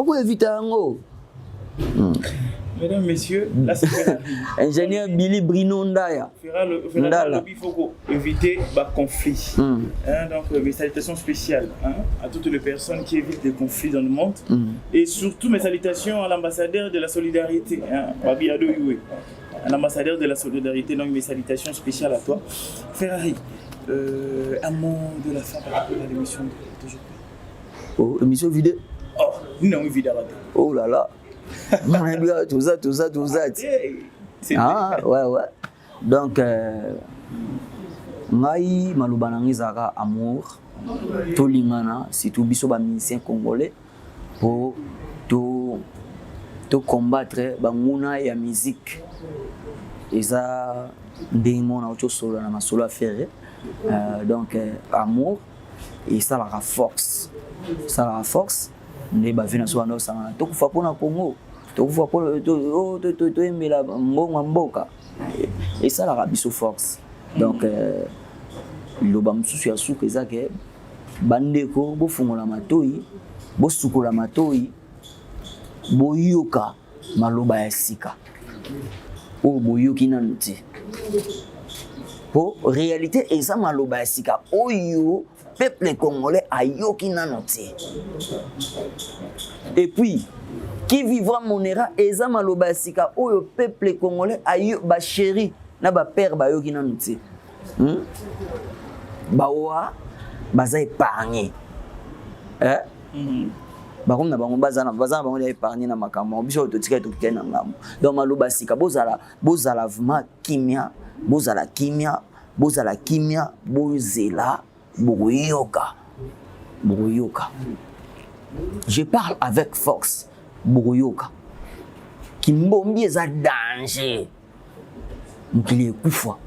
qu'on évite un mot. Mesdames, messieurs, là c'est Ferrari. Ingénieur Billy Brino Ndaya. Ferrari, il faut éviter le conflit. Donc, mes salutations spéciales à toutes les personnes qui évitent les conflits dans le monde. Et surtout, mes salutations à l'ambassadeur de la solidarité, Babi Ado Yue. À l'ambassadeur de la solidarité, donc mes salutations spéciales à toi. Ferrari, un mot de la fin par rapport à l'émission d'aujourd'hui. Oh, émission vidéo. Oh, non, vidéo. Oh là là. Tout ça. Ah, ouais. Donc, ngai malubanangi zaka amour, to lingana, si tout biso ba musicien congolais pour to combattre banguna ya musique. Et ça, démon na autre solo na masolo à faire. Donc, amour et ça la force. Ça la force. Ne ba vina so na sanga to kufa pona Congo. To kufa pona to emela mboka. Et ça la biso force. Donc loba msusu ya suka ezake bandeko bo fungola matoi, bo sukola matoi, bo yoka maloba ya sika. O bo yoki nanu te. Po réalité eza maloba ya sika oyo peuple congolais a yoki nanu te. Et puis qui vivra monera eza maloba ya sika oyo peuple congolais a yo ba chéri na ba père ba yoki nanu te. Bawa baza épargné. Bakom na bango baza bango ya épargné na makambo biso to tika to kena ngamo. Donc maloba sika bozala vraiment kimia, bozala kimia, bozela Bourgoyoka. Je parle avec force. Bourgoyoka. Kimbombi est un danger. Mukili kufa.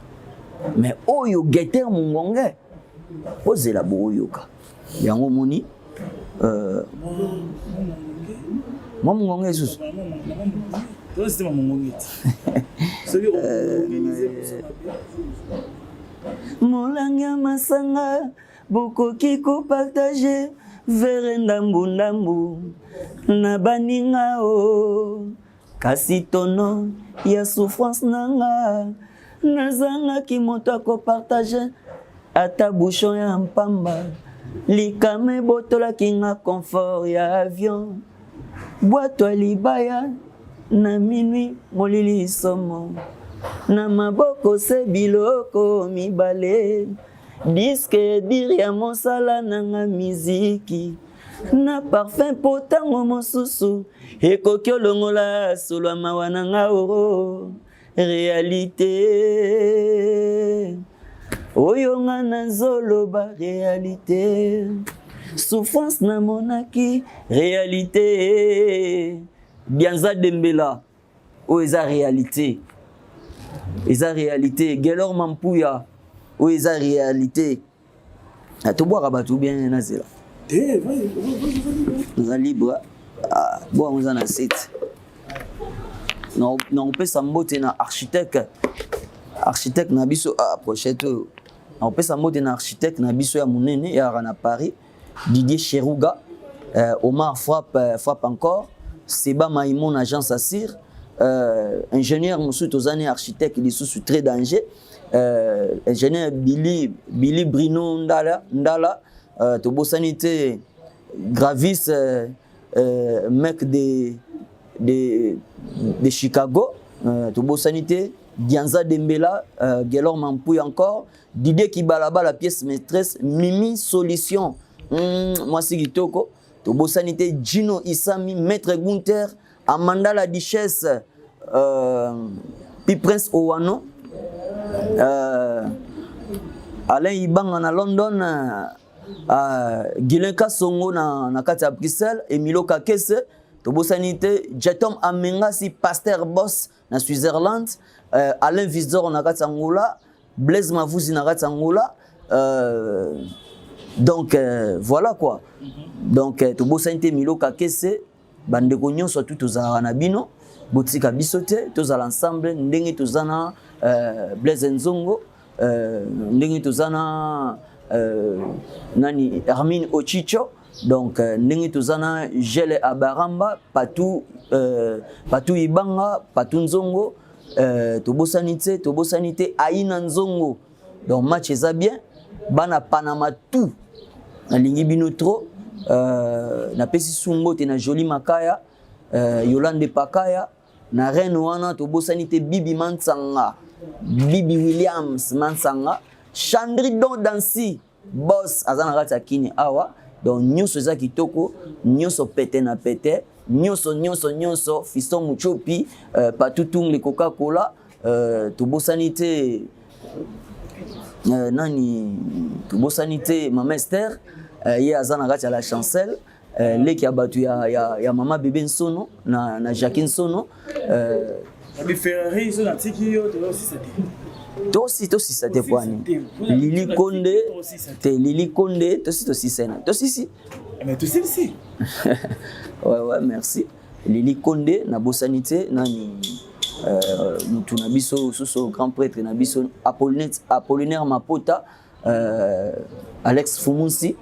Mais oyo getter mungonge. Ozela Bourgoyoka. Yango moni moi mungonge sus. Toi c'est mon mungonge. Molanga masanga bokoki ko partager vers ndambu na baninga o kasi tono ya souffrance nanga nazanga ki moto ko partager ata bouchon ya mpamba likame botola kinga confort ya avion boito libaya na minuit molili somo na maboko se biloko mibale disque dire ya mosala nanga miziki na parfum potango mosusu ekoki olongola solo mawa nanga oro réalité oyo nga nazoloba réalité souffrance na monaki réalité Bianza Dembela o eza réalité. Eza réalité. Gelor Mampuya o eza réalité. To boire batu bien nazela. Nous a libre. Bon on a site. Non on peut s'emboter na architecte na biso prochette. On peut s'emboter na architecte na biso ya munene ya na Paris. Didier Cherouga, Omar frappe encore. Seba Maïmon agence Assir. Ingénieur Moussou Tozane architecte il est sous très danger. Ingénieur Billy Brino Ndala Tobo Sanité Gravis mec de Chicago Tobo Sanité Dianza Dembela Gelor Mampouy encore Didier Kibalaba la pièce maîtresse Mimi Solution moi c'est Kitoko Tobo Sanité Gino Isami Maître Gunther Amanda la Duchesse, puis Prince Owano, Alain Ibanga na London, Guilain Kassongo na kati ya Bruxelles, Emilo Kakese, Tobo Sanité, Jetom Amenga si Pasteur Boss na Switzerland, Alain Visor na kati ya Angola, Blaise Mavuzi na kati ya Angola. Donc voilà quoi. Donc Tobo Sanité Emilo Kakese bandeko nyonso tout tozala na bino botika biso te tozala ensemble ndenge tozana Blaise Nzongo ndenge tozana nani Hermine Ochicho, donc ndenge tozana Gele Abaramba, Patou Ibanga, Patou Nzongo, Tobosanite Aina Nzongo. Donc match eza bien, bana Panama tout na lingi bino trop, na pesi Sumbo te na Joli Makaya, Yolande Pakaya, na Reine wana Tobosanite Bibi Mansanga, Bibi Williams Mansanga, Chandri Don Dansi, boss azana rata kini awa. Donc nyonso eza kitoko, nyonso pete na pete, nyonso Fiston Muchopi, Patutung le Coca-Cola, Tobosanite nani Tobosanite Mama Esther, ye azana rata la chancel, leki abatu ya Mama Bébé Nsono na Jacqueline Sono, Abi Ferrari zo na tiki yo to aussi ça tosi ça te poani Lili Konde te Lili Konde tosi sena tosi mais tu sais ici ouais merci Lili Konde na bosanité nani mutu na biso soso grand prêtre na biso Apollinaire Mapota, Alex Fumunsi,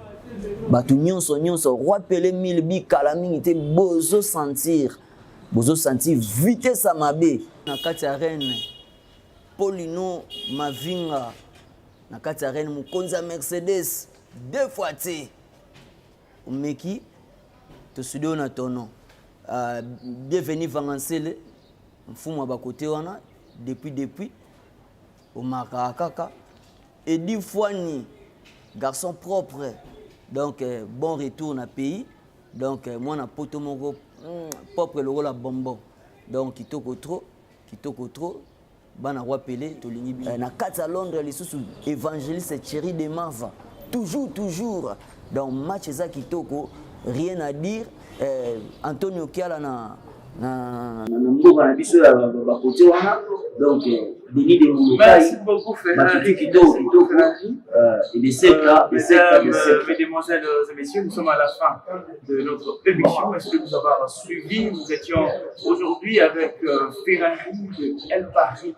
batu nyonso roi Pelé Milbi Kalami te bozo sentir vitesse à mabe na kati ya Reine Paulino Mavinga, na kati ya Reine Mukonza Mercedes 2 fois te umeki to studio na tono, bienvenue Vangansele mfumu ba côté wana depuis au Makakaka et 10 fois ni garçon propre, donc bon retour na pays, donc moi na poto moko propre le rôle à bonbon, donc kitoko trop bana roi Pelé tolingi bi na kati à Londres les sous évangéliste Thierry de Mava toujours dans match eza kitoko, rien à dire. Antonio Kiala na mboka na biso ya ba côté wana, donc Denis de Mouloukai. Merci beaucoup Ferrari. Et des secteurs. Mesdemoiselles et messieurs, nous sommes à la fin de notre émission. Merci de nous avoir suivis. Nous étions aujourd'hui avec Ferrari de El Paris,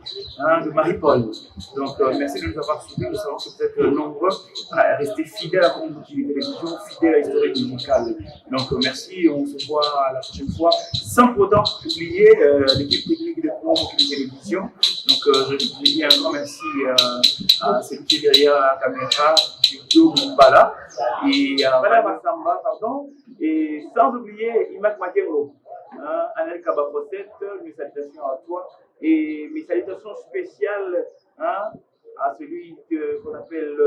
de Marie-Paul. Donc merci de nous avoir suivis. Nous savons que vous êtes nombreux à rester fidèles à la communauté de télévision, fidèles à l'historique musicale. Donc merci, on se voit à la prochaine fois. Sans pourtant oublier l'équipe technique de promo de télévision. Donc je dis un grand merci à celui qui est derrière la caméra, Joe Mbala, et Madame Massamba, pardon, et sans oublier Imak Makengo, Anel Kabafosset, mes salutations à toi, et mes salutations spéciales à celui qu'on appelle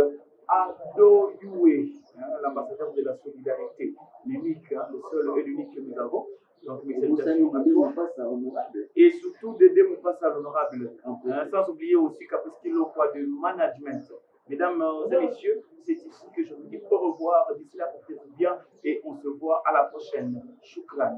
Ado Yue, l'ambassadeur de la solidarité, l'unique, le seul et l'unique que nous avons. Donc mes salutations à toi. Et surtout d'aider mon passe à l'honorable. Sans oublier aussi Kapuski Lokwa de management. Mesdames et messieurs, c'est ici que je vous dis au revoir. D'ici là, portez-vous bien et on se voit à la prochaine. Shukran.